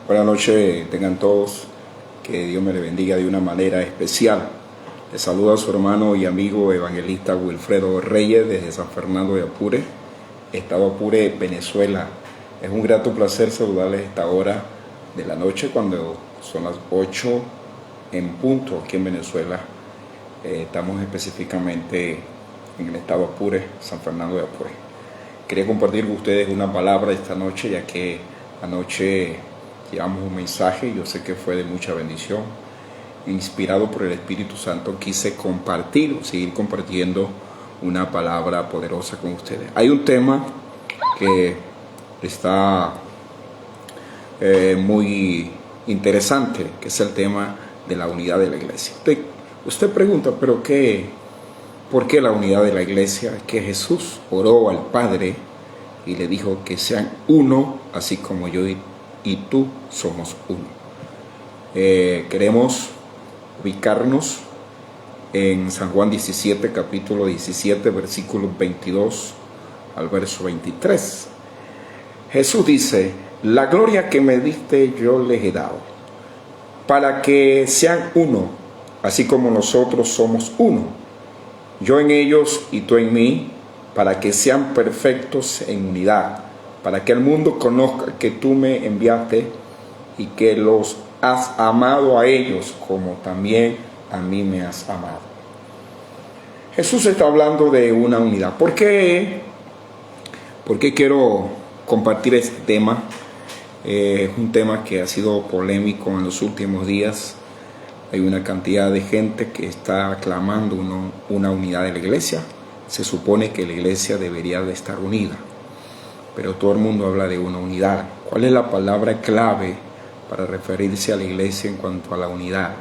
Buenas noches, tengan todos, que Dios me les bendiga de una manera especial. Les saluda a su hermano y amigo evangelista Wilfredo Reyes desde San Fernando de Apure, Estado Apure, Venezuela. Es un grato placer saludarles a esta hora de la noche cuando son las 8 en punto aquí en Venezuela. Estamos específicamente en el Estado Apure, San Fernando de Apure. Quería compartir con ustedes una palabra esta noche, ya que anoche llevamos un mensaje, yo sé que fue de mucha bendición. Inspirado por el Espíritu Santo, quise seguir compartiendo una palabra poderosa con ustedes. Hay un tema que está muy interesante, que es el tema de la unidad de la iglesia. Usted pregunta, ¿pero por qué la unidad de la iglesia? Que Jesús oró al Padre y le dijo que sean uno, así como yo y tú somos uno. Queremos ubicarnos en San Juan 17, capítulo 17, versículos 22 al verso 23. Jesús dice: la gloria que me diste yo les he dado, para que sean uno, así como nosotros somos uno, yo en ellos y tú en mí, para que sean perfectos en unidad, para que el mundo conozca que tú me enviaste y que los has amado a ellos como también a mí me has amado. Jesús está hablando de una unidad. ¿Por qué quiero compartir este tema? Es un tema que ha sido polémico en los últimos días. Hay una cantidad de gente que está clamando una unidad de la iglesia. Se supone que la iglesia debería de estar unida, pero todo el mundo habla de una unidad. ¿Cuál es la palabra clave para referirse a la iglesia en cuanto a la unidad?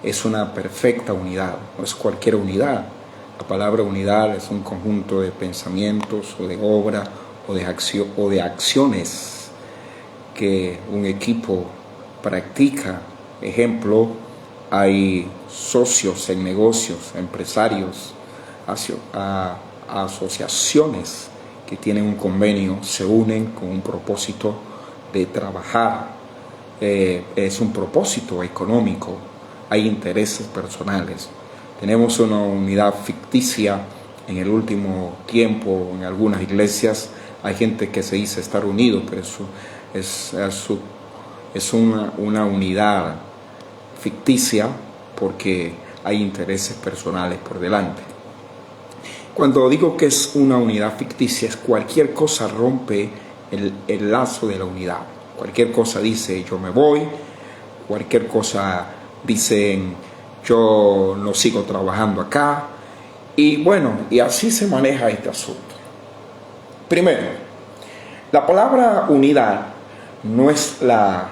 Es una perfecta unidad, no es cualquier unidad. La palabra unidad es un conjunto de pensamientos o de obras o de acciones que un equipo practica. Ejemplo, hay socios en negocios, empresarios, asociaciones que tienen un convenio, se unen con un propósito de trabajar. Es un propósito económico, hay intereses personales. Tenemos una unidad ficticia. En el último tiempo, en algunas iglesias, hay gente que se dice estar unido, pero eso es una unidad ficticia porque hay intereses personales por delante. Cuando digo que es una unidad ficticia, es cualquier cosa rompe el lazo de la unidad. Cualquier cosa dice yo me voy, cualquier cosa dicen yo no sigo trabajando acá, y bueno, y así se maneja este asunto. Primero, la palabra unidad no es la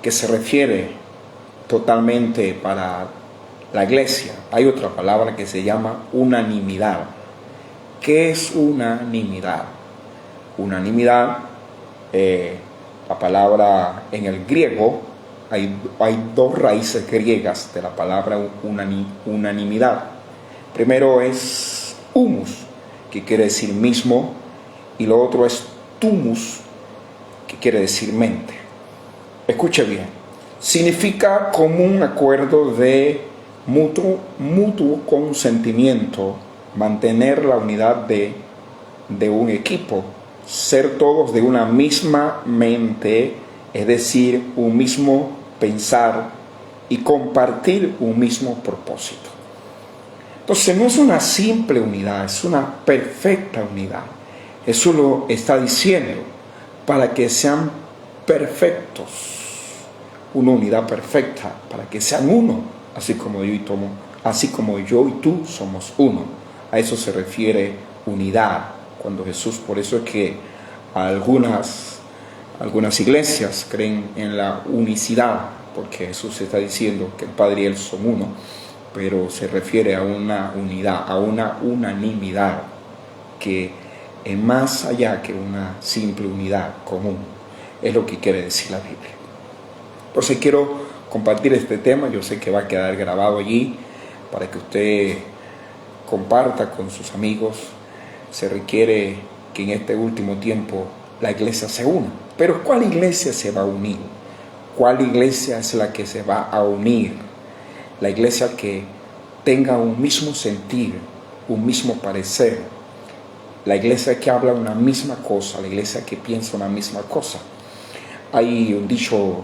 que se refiere totalmente para la iglesia. Hay otra palabra que se llama unanimidad. ¿Qué es unanimidad? Unanimidad, la palabra en el griego, hay dos raíces griegas de la palabra unanimidad. Primero es humus, que quiere decir mismo, y lo otro es tumus, que quiere decir mente. Escuche bien, significa común acuerdo de mutuo consentimiento, mantener la unidad de un equipo, ser todos de una misma mente, es decir, un mismo pensar y compartir un mismo propósito. Entonces no es una simple unidad, es una perfecta unidad. Eso lo está diciendo, para que sean perfectos, una unidad perfecta, para que sean uno, así como yo y tú somos uno. A eso se refiere unidad. Cuando Jesús, por eso es que algunas iglesias creen en la unicidad, porque Jesús está diciendo que el Padre y Él son uno, pero se refiere a una unidad, a una unanimidad que es más allá que una simple unidad común. Es lo que quiere decir la Biblia. Entonces quiero compartir este tema. Yo sé que va a quedar grabado allí para que usted comparta con sus amigos. Se requiere que en este último tiempo la iglesia se una. Pero ¿cuál iglesia se va a unir? ¿Cuál iglesia es la que se va a unir? La iglesia que tenga un mismo sentir, un mismo parecer. La iglesia que habla una misma cosa, la iglesia que piensa una misma cosa. Hay un dicho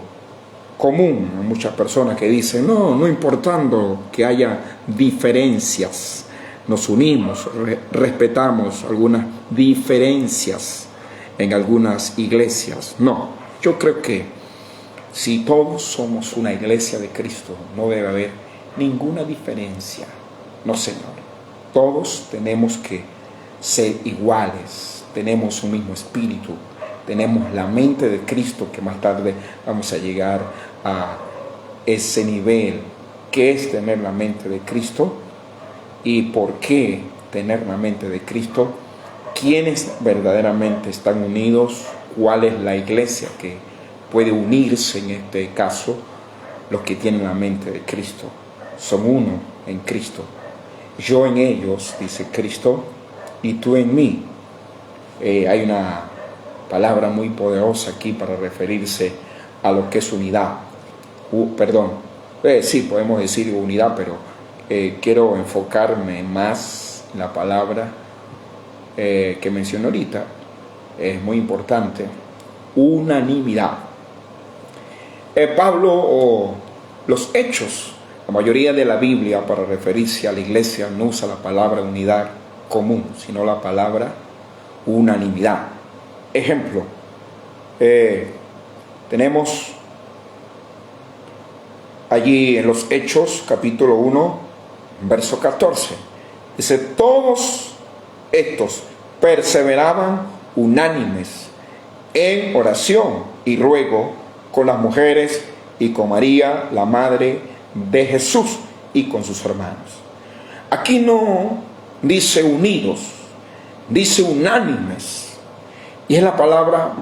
común a muchas personas que dicen, no importando que haya diferencias, nos unimos, respetamos algunas diferencias en algunas iglesias. No, yo creo que si todos somos una iglesia de Cristo, no debe haber ninguna diferencia. No, Señor. Todos tenemos que ser iguales, tenemos un mismo espíritu, tenemos la mente de Cristo, que más tarde vamos a llegar a ese nivel, que es tener la mente de Cristo. ¿Y por qué tener la mente de Cristo? ¿Quiénes verdaderamente están unidos? ¿Cuál es la iglesia que puede unirse en este caso? Los que tienen la mente de Cristo. Son uno en Cristo. Yo en ellos, dice Cristo, y tú en mí. Hay una palabra muy poderosa aquí para referirse a lo que es unidad. Sí, podemos decir unidad, pero quiero enfocarme más en la palabra que mencioné ahorita. Es muy importante. Unanimidad. Pablo, o los hechos, la mayoría de la Biblia, para referirse a la iglesia, no usa la palabra unidad común, sino la palabra unanimidad. Ejemplo, tenemos allí en los Hechos, capítulo 1, verso 14. Dice, todos estos perseveraban unánimes en oración y ruego con las mujeres y con María, la madre de Jesús, y con sus hermanos. Aquí no dice unidos, dice unánimes. Y es la palabra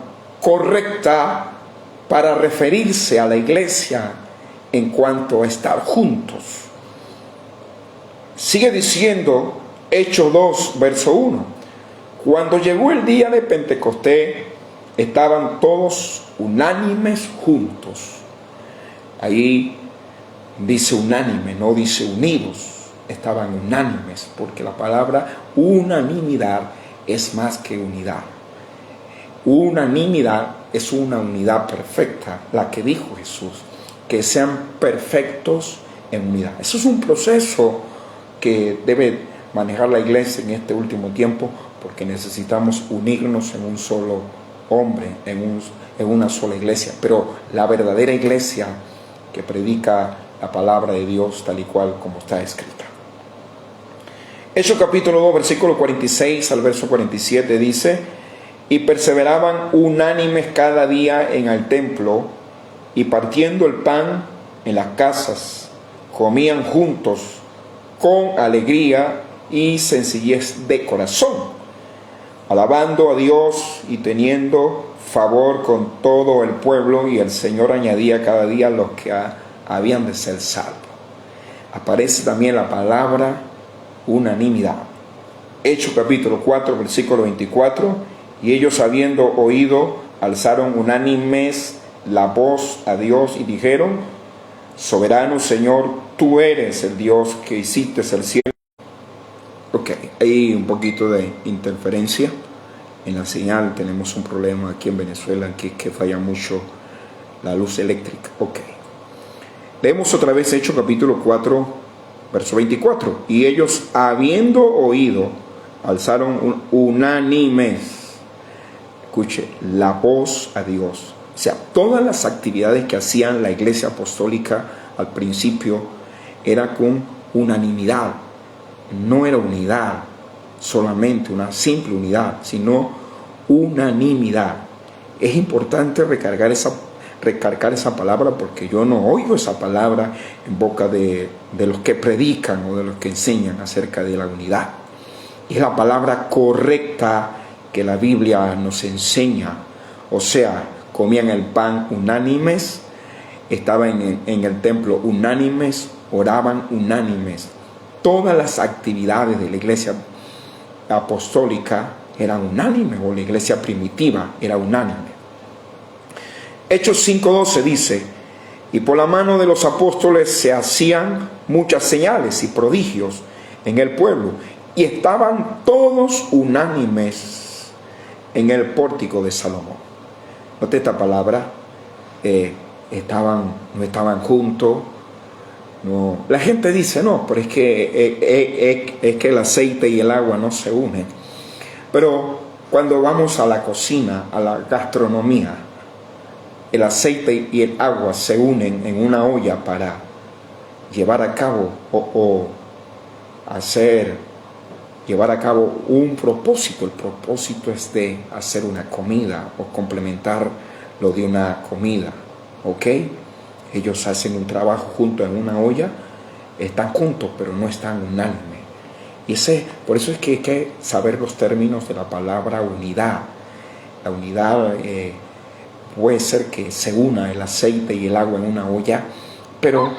correcta para referirse a la iglesia en cuanto a estar juntos. Sigue diciendo Hechos 2, verso 1. Cuando llegó el día de Pentecostés, estaban todos unánimes juntos. Ahí dice unánime, no dice unidos. Estaban unánimes, porque la palabra unanimidad es más que unidad. Unanimidad es una unidad perfecta, la que dijo Jesús, que sean perfectos en unidad. Eso es un proceso que debe manejar la iglesia en este último tiempo, porque necesitamos unirnos en un solo hombre, en una sola iglesia. Pero la verdadera iglesia que predica la palabra de Dios tal y cual como está escrita. Hechos capítulo 2, versículo 46 al verso 47 dice, y perseveraban unánimes cada día en el templo, y partiendo el pan en las casas, comían juntos con alegría y sencillez de corazón, alabando a Dios y teniendo favor con todo el pueblo, y el Señor añadía cada día los que habían de ser salvos. Aparece también la palabra unanimidad. Hechos capítulo 4, versículo 24, y ellos habiendo oído, alzaron unánimes la voz a Dios y dijeron, soberano Señor, tú eres el Dios que hiciste el cielo. Ok, hay un poquito de interferencia en la señal. Tenemos un problema aquí en Venezuela, que falla mucho la luz eléctrica. Ok, leemos otra vez Hechos capítulo 4, verso 24. Y ellos, habiendo oído, alzaron unánimes, escuche, la voz a Dios. O sea, todas las actividades que hacían la iglesia apostólica al principio era con unanimidad. No era unidad, solamente una simple unidad, sino unanimidad. Es importante recargar esa palabra, porque yo no oigo esa palabra en boca de los que predican o de los que enseñan acerca de la unidad. Es la palabra correcta que la Biblia nos enseña. O sea, comían el pan unánimes, estaban en el templo unánimes, oraban unánimes. Todas las actividades de la iglesia apostólica eran unánimes, o la iglesia primitiva era unánime. Hechos 5:12 dice: y por la mano de los apóstoles se hacían muchas señales y prodigios en el pueblo, y estaban todos unánimes en el pórtico de Salomón. Note esta palabra, no estaban juntos. No. La gente dice, no, pero es que el aceite y el agua no se unen. Pero cuando vamos a la cocina, a la gastronomía, el aceite y el agua se unen en una olla para llevar a cabo llevar a cabo un propósito. El propósito es de hacer una comida o complementar lo de una comida, ¿ok? Ellos hacen un trabajo juntos en una olla, están juntos pero no están unánimes. Por eso es que hay que saber los términos de la palabra unidad. La unidad puede ser que se una el aceite y el agua en una olla, pero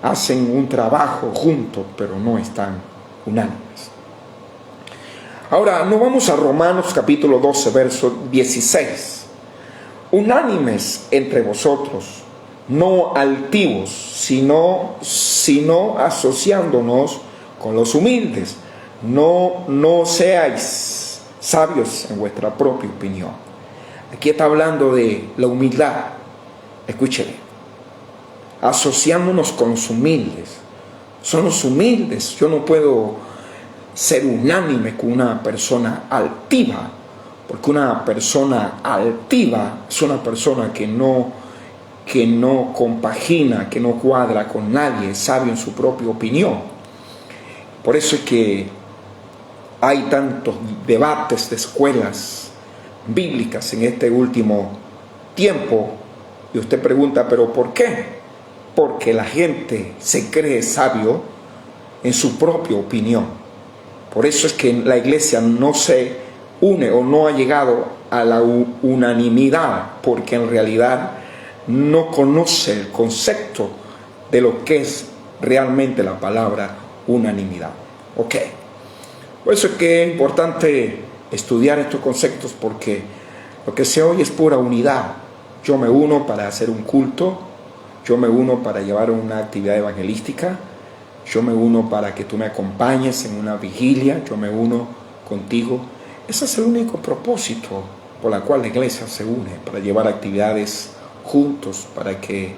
hacen un trabajo juntos, pero no están unánimes. Ahora, nos vamos a Romanos capítulo 12, verso 16. Unánimes entre vosotros, no altivos, sino asociándonos con los humildes. No seáis sabios en vuestra propia opinión. Aquí está hablando de la humildad. Escúcheme. Asociándonos con los humildes. Son los humildes. Yo no puedo ser unánime con una persona altiva, porque una persona altiva es una persona que no compagina, que no cuadra con nadie, es sabio en su propia opinión. Por eso es que hay tantos debates de escuelas bíblicas en este último tiempo, y usted pregunta, ¿pero por qué? Porque la gente se cree sabio en su propia opinión. Por eso es que la iglesia no se une o no ha llegado a la unanimidad, porque en realidad no conoce el concepto de lo que es realmente la palabra unanimidad. Ok. Por eso es que es importante estudiar estos conceptos, porque lo que se oye es pura unidad. Yo me uno para hacer un culto, yo me uno para llevar una actividad evangelística, yo me uno para que tú me acompañes en una vigilia, yo me uno contigo. Ese es el único propósito por el cual la iglesia se une, para llevar actividades juntos, para que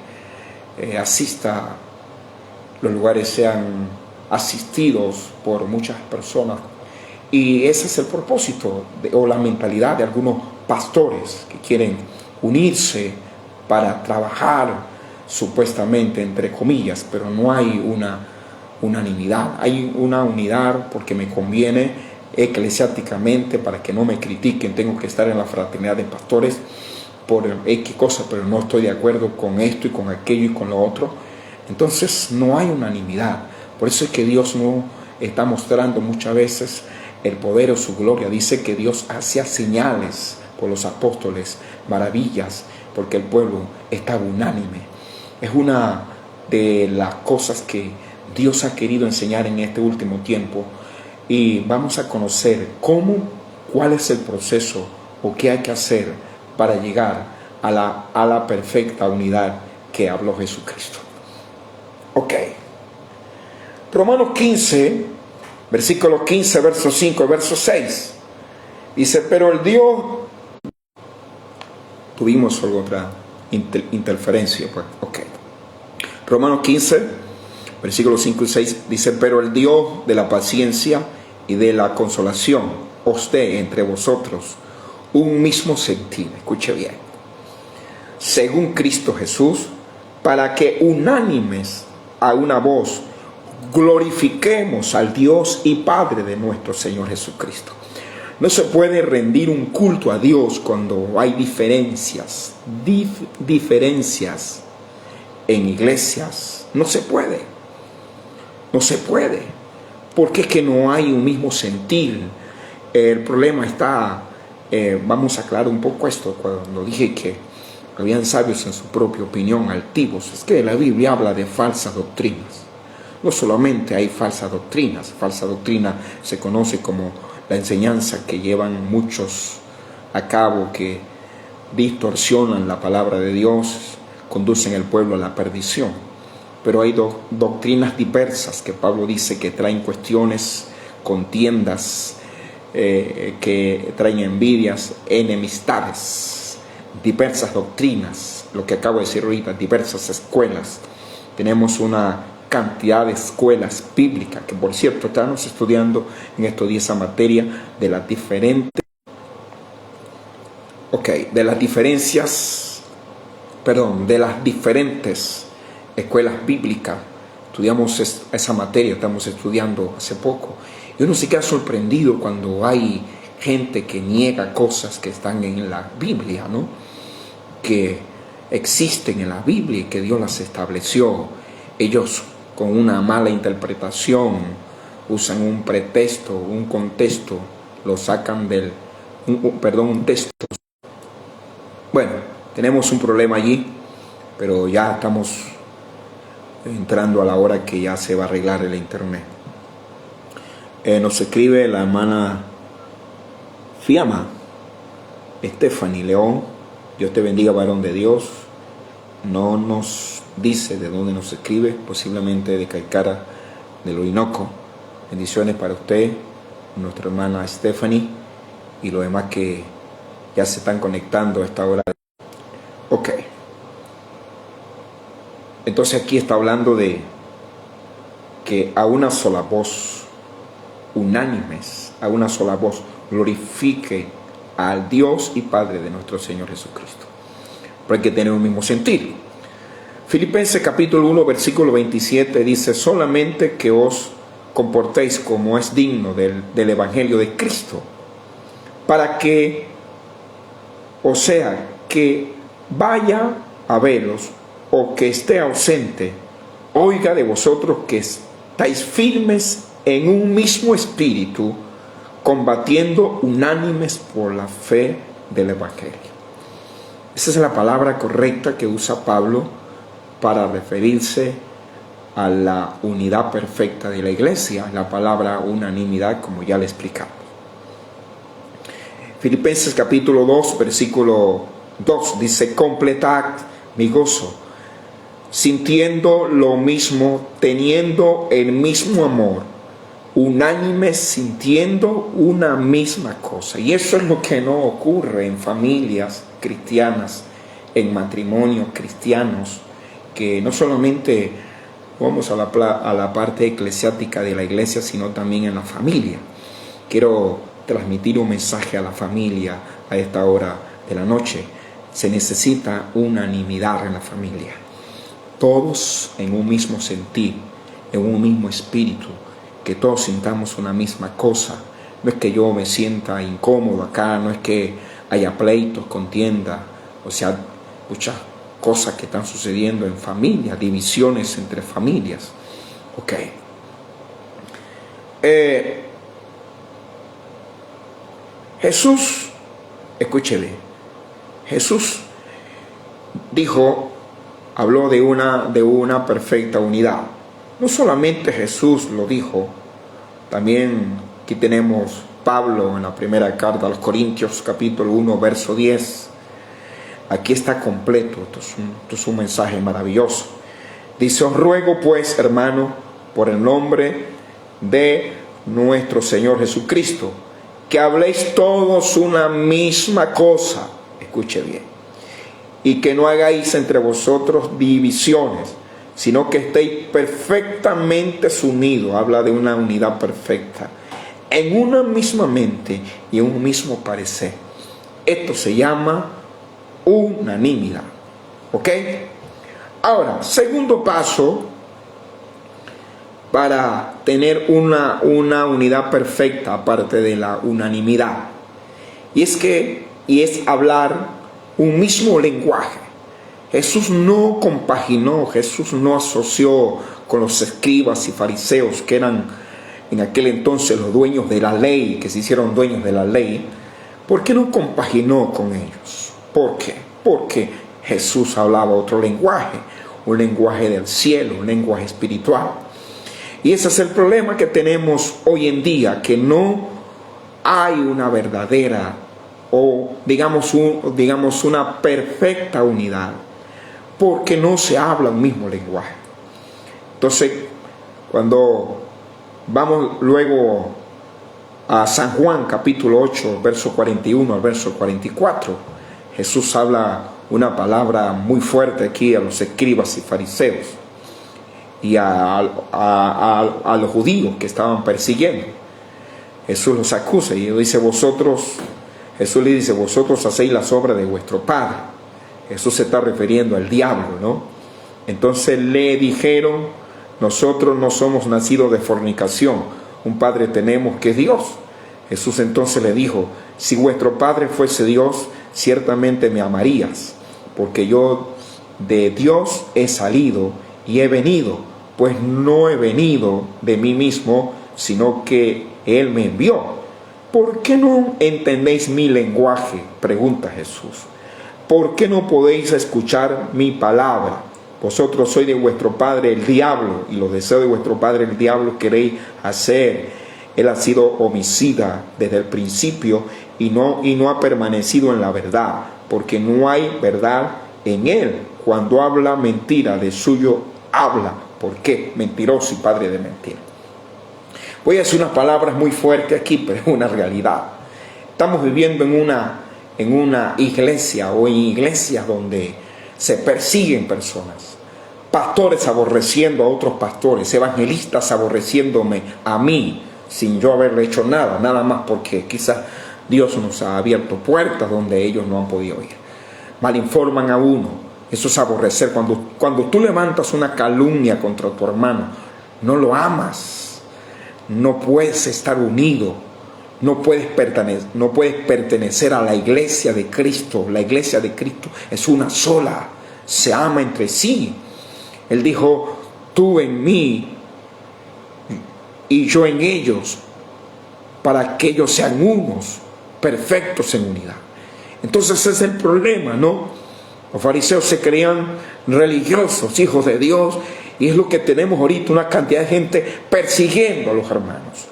los lugares sean asistidos por muchas personas. Y ese es el propósito o la mentalidad de algunos pastores que quieren unirse para trabajar supuestamente, entre comillas, pero no hay una unanimidad. Hay una unidad porque me conviene eclesiásticamente, para que no me critiquen. Tengo que estar en la fraternidad de pastores por X cosa, pero no estoy de acuerdo con esto y con aquello y con lo otro. Entonces no hay unanimidad. Por eso es que Dios no está mostrando muchas veces el poder o su gloria. Dice que Dios hacía señales por los apóstoles, maravillas, porque el pueblo estaba unánime. Es una de las cosas que Dios ha querido enseñar en este último tiempo, y vamos a conocer cuál es el proceso o qué hay que hacer para llegar a la perfecta unidad que habló Jesucristo. Ok. Romanos 15, versículo 15, verso 5 y verso 6. Dice, pero el Dios... Tuvimos otra interferencia, pues. Ok. Romanos 15, versículos 5 y 6 dice, pero el Dios de la paciencia y de la consolación os dé entre vosotros un mismo sentir, escuche bien, según Cristo Jesús, para que unánimes a una voz glorifiquemos al Dios y Padre de nuestro Señor Jesucristo. No se puede rendir un culto a Dios cuando hay diferencias en iglesias. No se puede, porque es que no hay un mismo sentir. El problema está, vamos a aclarar un poco esto, cuando dije que habían sabios en su propia opinión, altivos. Es que la Biblia habla de falsas doctrinas. No solamente hay falsa doctrina se conoce como la enseñanza que llevan muchos a cabo, que distorsionan la palabra de Dios, conducen al pueblo a la perdición. Pero hay doctrinas diversas que Pablo dice que traen cuestiones, contiendas, que traen envidias, enemistades, diversas doctrinas, lo que acabo de decir ahorita, diversas escuelas. Tenemos una cantidad de escuelas bíblicas, que por cierto estamos estudiando en estos días esa materia de las diferentes, de las diferentes escuelas bíblicas. Estudiamos esa materia, estamos estudiando hace poco. Y uno se queda sorprendido cuando hay gente que niega cosas que están en la Biblia, ¿no? Que existen en la Biblia y que Dios las estableció. Ellos, con una mala interpretación, usan un pretexto, un contexto, lo sacan un texto. Bueno, tenemos un problema allí, pero ya estamos entrando a la hora que ya se va a arreglar el internet. Nos escribe la hermana Fiamma Stephanie León. Dios te bendiga, varón de Dios. No nos dice de dónde nos escribe, posiblemente de Caicara del Orinoco. Bendiciones para usted, nuestra hermana Stephanie, y los demás que ya se están conectando a esta hora. Entonces aquí está hablando de que a una sola voz, unánimes, a una sola voz, glorifique al Dios y Padre de nuestro Señor Jesucristo. Pero hay que tener un mismo sentir. Filipenses capítulo 1, versículo 27 dice: solamente que os comportéis como es digno del Evangelio de Cristo, para que, o sea, que vaya a veros o que esté ausente, oiga de vosotros que estáis firmes en un mismo espíritu, combatiendo unánimes por la fe del Evangelio. Esa es la palabra correcta que usa Pablo para referirse a la unidad perfecta de la iglesia, la palabra unanimidad, como ya le explicamos. Filipenses capítulo 2, versículo 2 dice: completad mi gozo, sintiendo lo mismo, teniendo el mismo amor, unánimes, sintiendo una misma cosa. Y eso es lo que no ocurre en familias cristianas, en matrimonios cristianos, que no solamente vamos a la parte eclesiástica de la iglesia, sino también en la familia. Quiero transmitir un mensaje a la familia a esta hora de la noche. Se necesita unanimidad en la familia, todos en un mismo sentir, en un mismo espíritu, que todos sintamos una misma cosa. No es que yo me sienta incómodo acá, no es que haya pleitos, contienda, o sea, muchas cosas que están sucediendo en familias, divisiones entre familias. Jesús, escúcheme, Jesús habló de una perfecta unidad. No solamente Jesús lo dijo, también aquí tenemos Pablo en la primera carta a los Corintios, capítulo 1, verso 10. Aquí está completo, esto es un mensaje maravilloso. Dice: os ruego pues, hermano, por el nombre de nuestro Señor Jesucristo, que habléis todos una misma cosa, escuche bien, y que no hagáis entre vosotros divisiones, sino que estéis perfectamente unidos. Habla de una unidad perfecta, en una misma mente y en un mismo parecer. Esto se llama unanimidad. Ahora, segundo paso para tener una unidad perfecta, aparte de la unanimidad, y es hablar un mismo lenguaje. Jesús no compaginó, Jesús no asoció con los escribas y fariseos, que eran en aquel entonces los dueños de la ley, que se hicieron dueños de la ley. ¿Por qué no compaginó con ellos? ¿Por qué? Porque Jesús hablaba otro lenguaje, un lenguaje del cielo, un lenguaje espiritual. Y ese es el problema que tenemos hoy en día, que no hay una verdadera o digamos una perfecta unidad, porque no se habla un mismo lenguaje. Entonces, cuando vamos luego a San Juan capítulo 8, verso 41 al verso 44, Jesús habla una palabra muy fuerte aquí a los escribas y fariseos y a los judíos que estaban persiguiendo. Jesús los acusa y dice, Jesús le dice, vosotros hacéis las obras de vuestro padre. Jesús se está refiriendo al diablo, ¿no? Entonces le dijeron, nosotros no somos nacidos de fornicación, un padre tenemos que es Dios. Jesús entonces le dijo, si vuestro padre fuese Dios, ciertamente me amarías, porque yo de Dios he salido y he venido, pues no he venido de mí mismo, sino que Él me envió. ¿Por qué no entendéis mi lenguaje?, pregunta Jesús. ¿Por qué no podéis escuchar mi palabra? Vosotros sois de vuestro padre el diablo, y los deseos de vuestro padre el diablo queréis hacer. Él ha sido homicida desde el principio y no ha permanecido en la verdad, porque no hay verdad en él. Cuando habla mentira, de suyo habla. ¿Por qué? Mentiroso y padre de mentira. Voy a decir unas palabras muy fuertes aquí, pero es una realidad. Estamos viviendo en una iglesia o en iglesias donde se persiguen personas. Pastores aborreciendo a otros pastores, evangelistas aborreciéndome a mí, sin yo haberle hecho nada más porque quizás Dios nos ha abierto puertas donde ellos no han podido ir. Malinforman a uno, eso es aborrecer. Cuando tú levantas una calumnia contra tu hermano, no lo amas, no puedes estar unido, no puedes pertenecer a la iglesia de Cristo. La iglesia de Cristo es una sola, se ama entre sí. Él dijo, tú en mí y yo en ellos, para que ellos sean unos, perfectos en unidad. Entonces ese es el problema, ¿no? Los fariseos se creían religiosos, hijos de Dios, y es lo que tenemos ahorita, una cantidad de gente persiguiendo a los hermanos.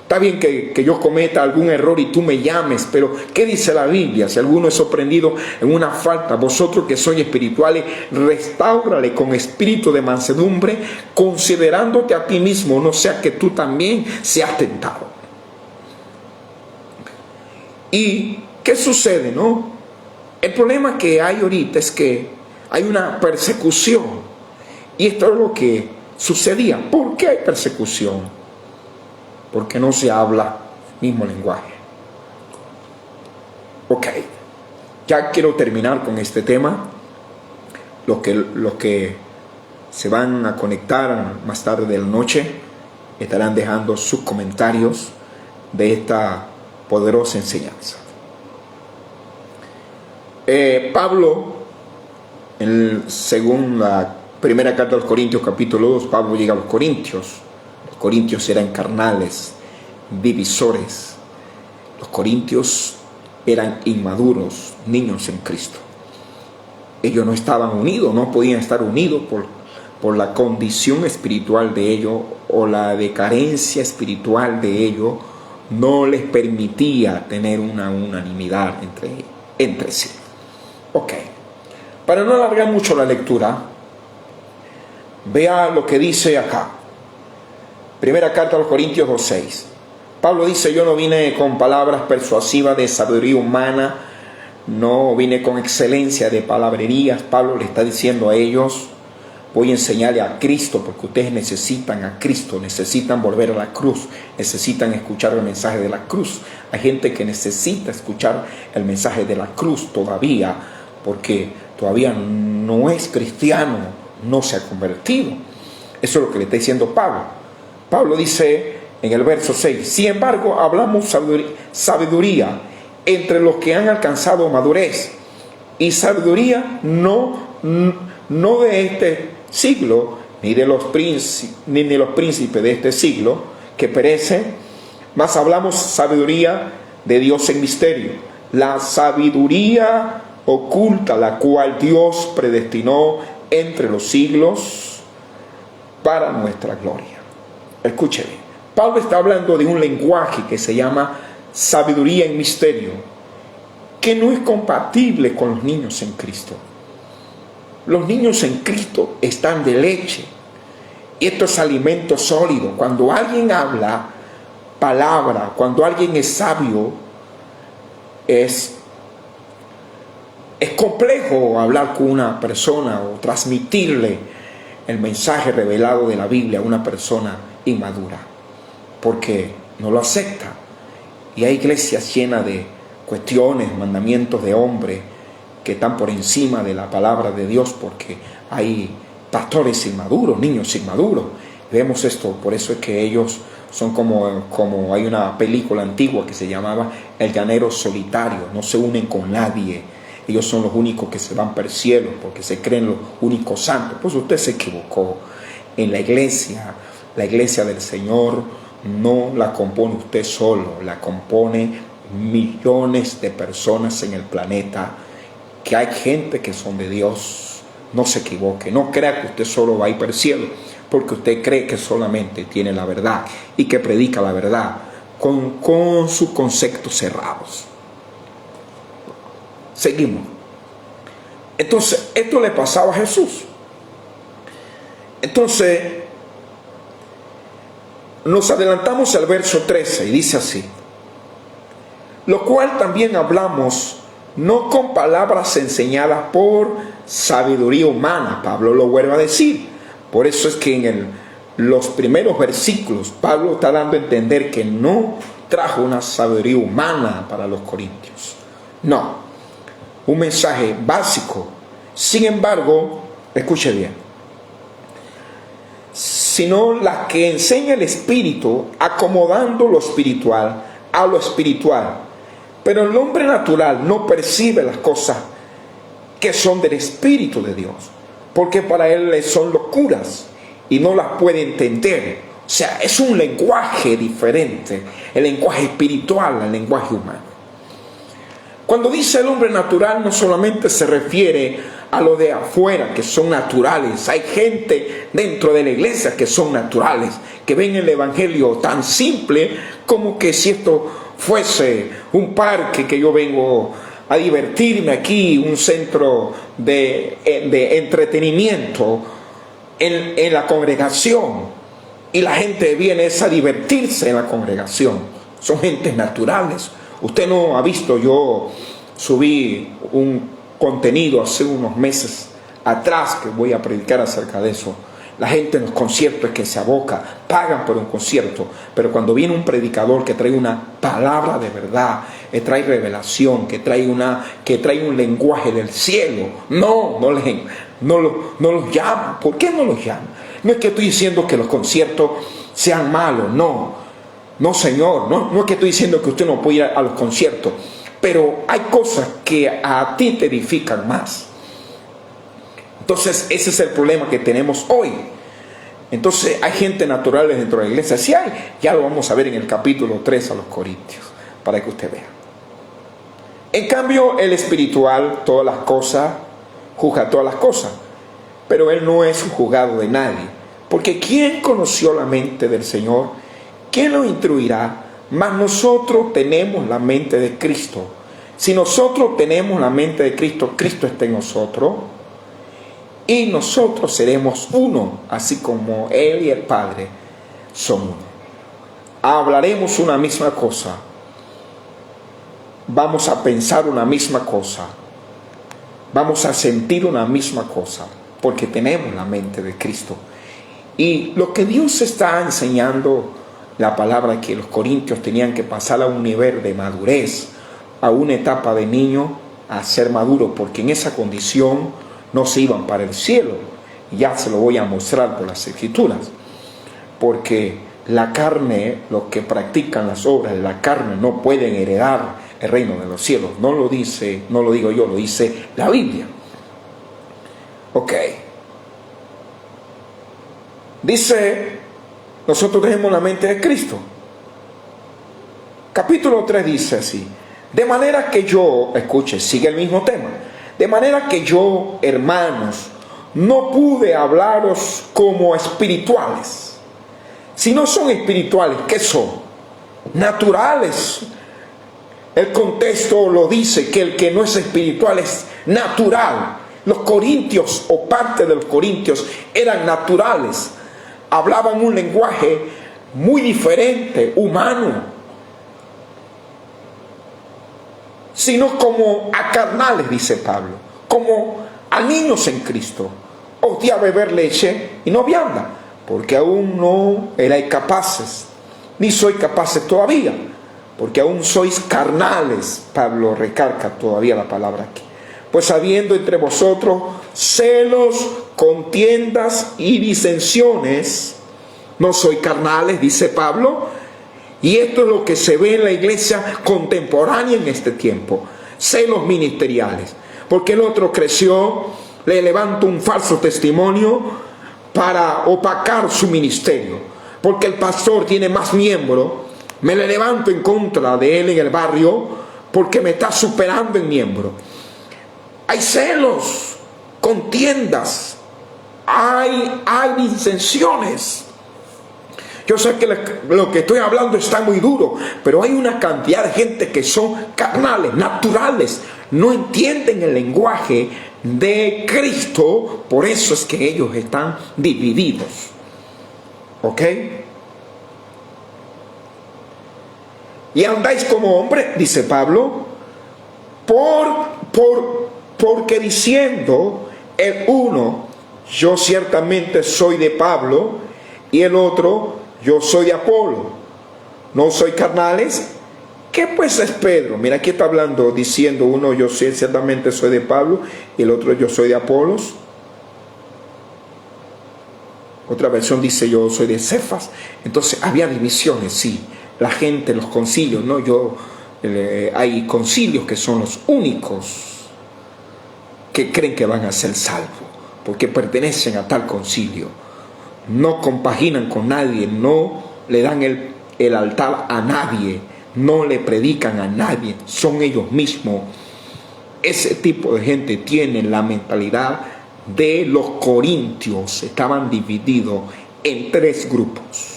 Está bien que yo cometa algún error y tú me llames, pero ¿qué dice la Biblia? Si alguno es sorprendido en una falta, vosotros que sois espirituales, restáurale con espíritu de mansedumbre, considerándote a ti mismo, no sea que tú también seas tentado. ¿Y qué sucede, no? El problema que hay ahorita es que hay una persecución. Y esto es lo que sucedía. ¿Por qué hay persecución? Porque no se habla el mismo lenguaje. Ok, ya quiero terminar con este tema. Los que se van a conectar más tarde de la noche estarán dejando sus comentarios de esta poderosa enseñanza. Pablo, según la primera carta a los Corintios, capítulo 2, Pablo llega a los Corintios. Los corintios eran carnales, divisores. Los corintios eran inmaduros, niños en Cristo. Ellos no estaban unidos, no podían estar unidos por la condición espiritual de ellos, o la decadencia espiritual de ellos no les permitía tener una unanimidad entre sí. Ok, para no alargar mucho la lectura, vea lo que dice acá. Primera carta a los Corintios 2:6. Pablo dice, yo no vine con palabras persuasivas de sabiduría humana, no vine con excelencia de palabrerías. Pablo le está diciendo a ellos, voy a enseñarle a Cristo, porque ustedes necesitan a Cristo, necesitan volver a la cruz, necesitan escuchar el mensaje de la cruz. Hay gente que necesita escuchar el mensaje de la cruz todavía, porque todavía no es cristiano, no se ha convertido. Eso es lo que le está diciendo Pablo. Pablo dice en el verso 6, sin embargo, hablamos sabiduría entre los que han alcanzado madurez, y sabiduría no de este siglo, ni de los príncipes de este siglo que perecen, mas hablamos sabiduría de Dios en misterio, la sabiduría oculta, la cual Dios predestinó entre los siglos para nuestra gloria. Escúcheme, Pablo está hablando de un lenguaje que se llama sabiduría en misterio, que no es compatible con los niños en Cristo. Los niños en Cristo están de leche. Y esto es alimento sólido. Cuando alguien habla palabra, cuando alguien es sabio, es complejo hablar con una persona o transmitirle el mensaje revelado de la Biblia a una persona inmadura, porque no lo acepta. Y hay iglesias llenas de cuestiones, mandamientos de hombre que están por encima de la palabra de Dios, porque hay pastores inmaduros, niños inmaduros. Vemos esto, por eso es que ellos son como hay una película antigua que se llamaba El llanero solitario, no se unen con nadie. Ellos son los únicos que se van para el cielo porque se creen los únicos santos. Pues usted se equivocó. En la iglesia del Señor no la compone usted solo, la compone millones de personas en el planeta, que hay gente que son de Dios. No se equivoque, no crea que usted solo va a ir para el cielo, porque usted cree que solamente tiene la verdad y que predica la verdad con sus conceptos cerrados. Seguimos. Entonces, esto le pasaba a Jesús. Entonces, nos adelantamos al verso 13 y dice así: lo cual también hablamos no con palabras enseñadas por sabiduría humana. Pablo lo vuelve a decir. Por eso es que en los primeros versículos Pablo está dando a entender que no trajo una sabiduría humana para los corintios. No, un mensaje básico. Sin embargo, escuche bien, sino la que enseña el Espíritu, acomodando lo espiritual a lo espiritual. Pero el hombre natural no percibe las cosas que son del Espíritu de Dios, porque para él son locuras y no las puede entender. O sea, es un lenguaje diferente, el lenguaje espiritual al lenguaje humano. Cuando dice el hombre natural, no solamente se refiere a lo de afuera, que son naturales. Hay gente dentro de la iglesia que son naturales, que ven el evangelio tan simple como que si esto fuese un parque que yo vengo a divertirme aquí, un centro de entretenimiento en la congregación, y la gente viene a divertirse en la congregación. Son gentes naturales. Usted no ha visto, yo subí un contenido hace unos meses atrás que voy a predicar acerca de eso. La gente en los conciertos es que se aboca, pagan por un concierto, pero cuando viene un predicador que trae una palabra de verdad, que trae revelación, que trae un lenguaje del cielo, no los llaman. ¿Por qué no los llaman? No es que estoy diciendo que los conciertos sean malos, no señor, no es que estoy diciendo que usted no puede ir a los conciertos, pero hay cosas que a ti te edifican más. Entonces ese es el problema que tenemos hoy. Entonces hay gente natural dentro de la iglesia. Sí hay, ya lo vamos a ver en el capítulo 3 a los Corintios, para que usted vea. En cambio el espiritual, todas las cosas, juzga todas las cosas, pero él no es un juzgado de nadie, porque ¿quién conoció la mente del Señor? ¿Quién lo instruirá? Mas nosotros tenemos la mente de Cristo. Si nosotros tenemos la mente de Cristo, Cristo está en nosotros, y nosotros seremos uno, así como Él y el Padre son uno. Hablaremos una misma cosa, vamos a pensar una misma cosa, vamos a sentir una misma cosa, porque tenemos la mente de Cristo. Y lo que Dios está enseñando, la palabra que los corintios tenían que pasar a un nivel de madurez, a una etapa de niño, a ser maduro, porque en esa condición no se iban para el cielo. Ya se lo voy a mostrar por las Escrituras, porque la carne, los que practican las obras de la carne no pueden heredar el reino de los cielos. No lo digo yo, lo dice la Biblia. Ok. Dice, nosotros tenemos la mente de Cristo. Capítulo 3 dice así: de manera que yo, escuche, sigue el mismo tema. De manera que yo, hermanos, no pude hablaros como espirituales. Si no son espirituales, ¿qué son? Naturales. El contexto lo dice, que el que no es espiritual es natural. Los corintios, o parte de los corintios, eran naturales. Hablaban un lenguaje muy diferente, humano, sino como a carnales, dice Pablo, como a niños en Cristo. Os di a beber leche y no vianda, porque aún no erais capaces, ni sois capaces todavía, porque aún sois carnales. Pablo recalca todavía la palabra aquí. Pues habiendo entre vosotros celos, contiendas y disensiones, no sois carnales, dice Pablo. Y esto es lo que se ve en la iglesia contemporánea en este tiempo. Celos ministeriales. Porque el otro creció, le levanta un falso testimonio para opacar su ministerio. Porque el pastor tiene más miembros, me le levanto en contra de él en el barrio porque me está superando en miembro. Hay celos, contiendas, hay disensiones. Yo sé que lo que estoy hablando está muy duro, pero hay una cantidad de gente que son carnales, naturales, no entienden el lenguaje de Cristo, por eso es que ellos están divididos. ¿Ok? Y andáis como hombre, dice Pablo, porque diciendo el uno, yo ciertamente soy de Pablo, y el otro, yo soy de Apolo. ¿No soy carnales? ¿Qué pues es Pedro? Mira, aquí está hablando, diciendo uno, yo ciertamente soy de Pablo, y el otro, yo soy de Apolos. Otra versión dice, yo soy de Cefas. Entonces, había divisiones, sí. La gente, los concilios, ¿no? Hay concilios que son los únicos que creen que van a ser salvos, porque pertenecen a tal concilio. No compaginan con nadie, no le dan el altar a nadie, no le predican a nadie, son ellos mismos. Ese tipo de gente tiene la mentalidad de los corintios. Estaban divididos en 3 grupos.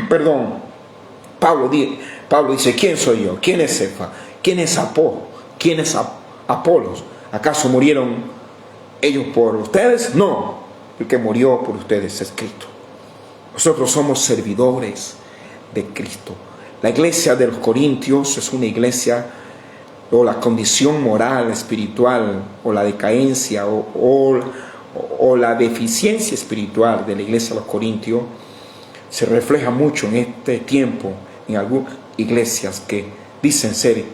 Perdón, Pablo dice, ¿quién soy yo? ¿Quién es Cefa? ¿Quién es Apolo? ¿Quién es Apolos? ¿Acaso murieron ellos por ustedes? No, el que murió por ustedes es Cristo. Nosotros somos servidores de Cristo. La iglesia de los corintios es una iglesia, o la condición moral, espiritual, o la decadencia, o la deficiencia espiritual de la iglesia de los corintios, se refleja mucho en este tiempo en algunas iglesias que dicen ser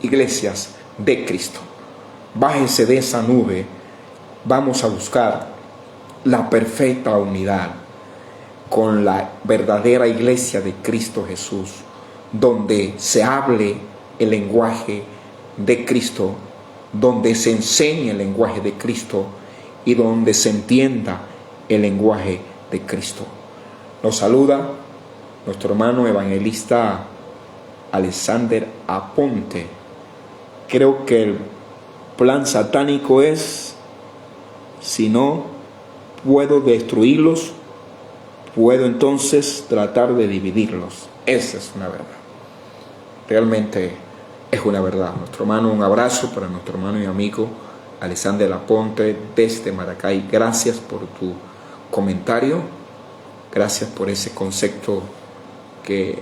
iglesias de Cristo. Bájense de esa nube, vamos a buscar la perfecta unidad con la verdadera iglesia de Cristo Jesús, donde se hable el lenguaje de Cristo, donde se enseñe el lenguaje de Cristo y donde se entienda el lenguaje de Cristo. Nos saluda nuestro hermano evangelista Alexander Aponte. Creo que el plan satánico es, si no puedo destruirlos, puedo entonces tratar de dividirlos. Esa es una verdad. Realmente es una verdad. Nuestro hermano, un abrazo para nuestro hermano y amigo Alexander Aponte desde Maracay. Gracias por tu comentario. Gracias por ese concepto que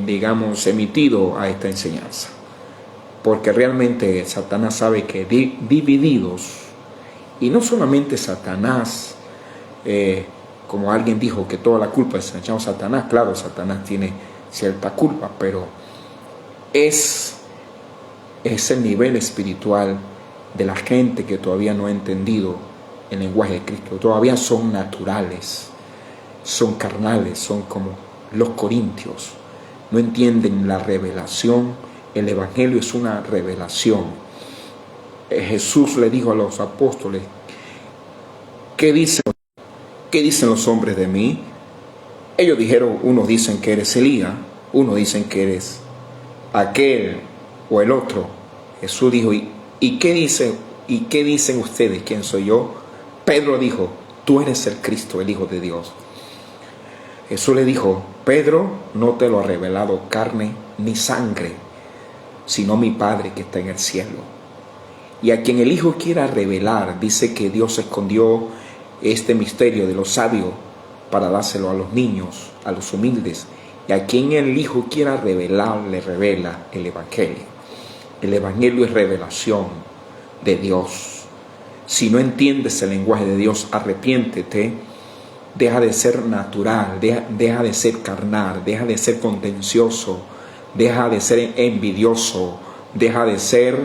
digamos, emitido a esta enseñanza. Porque realmente Satanás sabe que divididos, y no solamente Satanás, como alguien dijo que toda la culpa es echada a Satanás. Claro, Satanás tiene cierta culpa, pero es el nivel espiritual de la gente que todavía no ha entendido el lenguaje de Cristo. Todavía son naturales, son carnales, son como los corintios. No entienden la revelación. El evangelio es una revelación. Jesús le dijo a los apóstoles, ¿qué dicen los hombres de mí? Ellos dijeron, unos dicen que eres Elías, unos dicen que eres aquel o el otro. Jesús dijo, ¿y qué dicen ustedes? ¿Quién soy yo? Pedro dijo, tú eres el Cristo, el Hijo de Dios. Jesús le dijo: Pedro, no te lo ha revelado carne ni sangre, sino mi Padre que está en el cielo. Y a quien el Hijo quiera revelar, dice que Dios escondió este misterio de los sabios para dárselo a los niños, a los humildes. Y a quien el Hijo quiera revelar, le revela el Evangelio. El Evangelio es revelación de Dios. Si no entiendes el lenguaje de Dios, arrepiéntete. Deja de ser natural, deja de ser carnal, deja de ser contencioso, deja de ser envidioso, deja de ser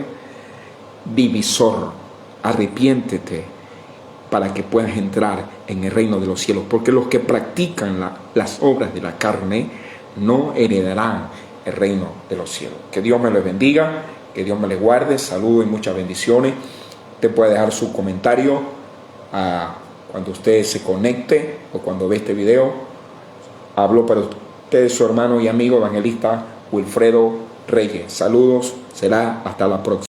divisor. Arrepiéntete para que puedas entrar en el reino de los cielos, porque los que practican las obras de la carne no heredarán el reino de los cielos. Que Dios me los bendiga, que Dios me les guarde. Saludos y muchas bendiciones. Usted puede dejar su comentario cuando usted se conecte o cuando ve este video. Hablo para usted su hermano y amigo evangelista Wilfredo Reyes. Saludos, será hasta la próxima.